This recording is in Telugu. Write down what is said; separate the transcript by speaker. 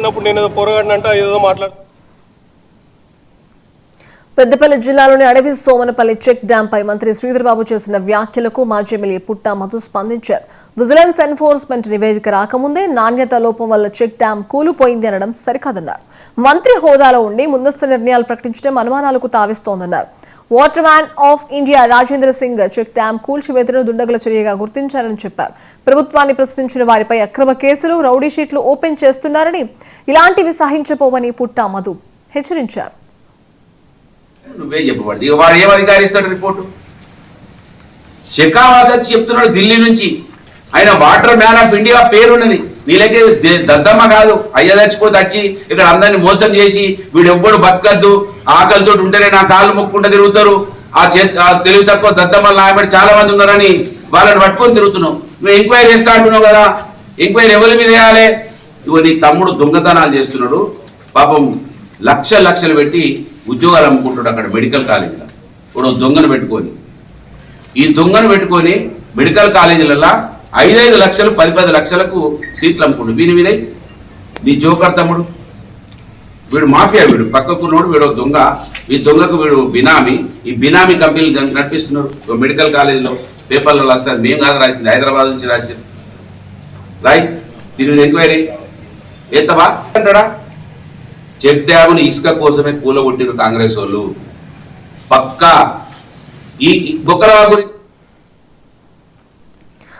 Speaker 1: నేను పోరాడినంట ఏదో మాట్లాడు.
Speaker 2: పెద్దపల్లి జిల్లాలోని అడవి సోమనపల్లి చెక్ డ్యాం పై మంత్రి శ్రీధర్బాబు చేసిన వ్యాఖ్యలకు మాజీ ఎమ్మెల్యే పుట్ట మధు స్పందించారు. విజిలెన్స్ ఎన్ఫోర్స్మెంట్ నివేదిక రాకముందే నాణ్యత లోపం వల్ల చెక్ డ్యాం కూలిపోయింది అనడం సరికాదన్నారు. మంత్రి హోదాలో ఉండి ముందస్తు నిర్ణయాలు ప్రకటించడం అనుమానాలకు తావిస్తోందన్నారు. Water man of India Rajendra Singh check dam కూల్చివేతను దుండగుల చర్యగా గుర్తించారని చెప్పారు. ప్రభుత్వాన్ని ప్రశ్నించిన వారిపై అక్రమ కేసులు, రౌడీ షీట్లు ఓపెన్ చేస్తున్నారని, ఇలాంటివి సహించపోవని పుట్ట మధు హెచ్చరించారు.
Speaker 3: నువ్వే చెప్పబడింది. ఇక వాడు ఏం అధికారిస్తాడు రిపోర్టు? షెకావత్ వచ్చి చెప్తున్నాడు ఢిల్లీ నుంచి, ఆయన వాటర్ మ్యాన్ ఆఫ్ ఇండియా పేరున్నది. వీళ్ళకి దద్దమ్మ కాదు, అయ్య చచ్చిపోతే వచ్చి ఇక్కడ అందరినీ మోసం చేసి వీడు ఎవ్వడు బతకద్దు, ఆకలితో ఉంటేనే నా కాళ్ళు మొక్కుంటూ తిరుగుతారు, ఆ తెలివి తక్కువ దద్దమ్మలు నాయబడి చాలా మంది ఉన్నారని వాళ్ళని పట్టుకొని తిరుగుతున్నావు. నువ్వు ఎంక్వైరీ చేస్తా అంటున్నావు కదా, ఎంక్వైరీ ఎవరి మీద వేయాలి? ఇవ్వ నీ తమ్ముడు దొంగతనాలు చేస్తున్నాడు, పాపం లక్షలు పెట్టి ఉద్యోగాలు అమ్ముకుంటాడు అక్కడ మెడికల్ కాలేజీలో. ఇప్పుడు దొంగను పెట్టుకొని, ఈ దొంగను పెట్టుకొని మెడికల్ కాలేజీలలో 5 లక్షలు 10 లక్షలకు సీట్లు అమ్ముకుంటు. వీని మీద నీ జోకర్ తమ్ముడు, వీడు మాఫియా, వీడు పక్కకున్నోడు, వీడు దొంగ. ఈ దొంగకు వీడు బినామీ. ఈ బినామీ కంపెనీలు నడిపిస్తున్నారు మెడికల్ కాలేజీలో. పేపర్లలో వస్తారు, మేము కాదు రాసింది, హైదరాబాద్ నుంచి రాశారు. రాయ్, దీని మీద ఎంక్వైరీ ఎత్తవా అంటాడా? చెక్ డ్యామును ఇసుక కోసమే కూలగొట్టిన కాంగ్రెస్ వాళ్ళు పక్కా. ఈ బొక్కల గురించి